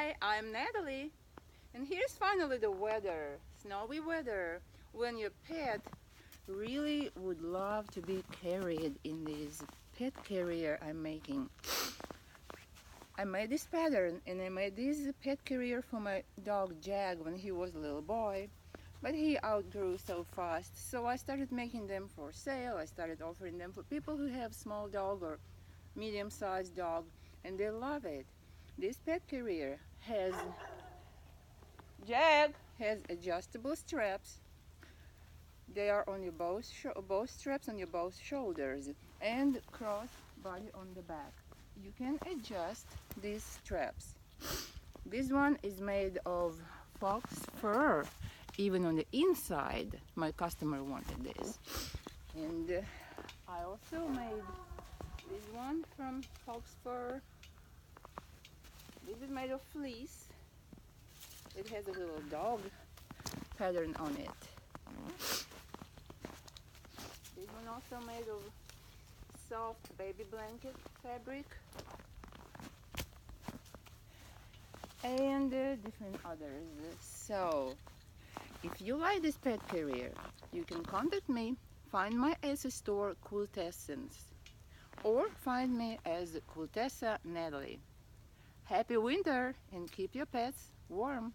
Hi, I'm Natalie, and here's finally the weather, snowy weather, when your pet really would love to be carried in this pet carrier I'm making. I made this pattern and I made this pet carrier for my dog Jag when he was a little boy, but he outgrew so fast, so I started making them for sale. I started offering them for people who have small dog or medium-sized dog, and they love it. This pet carrier has adjustable straps. They are on your both straps on your both shoulders and cross body on the back. You can adjust these straps. This one is made of fox fur. Even on the inside, my customer wanted this. And I also made this one from fox fur. This is made of fleece. It has a little dog pattern on it. This one also made of soft baby blanket fabric. And different others. So, if you like this pet carrier, you can contact me. Find my Etsy store Quiltessence, or find me as Quiltessa Natalie. Happy winter and keep your pets warm.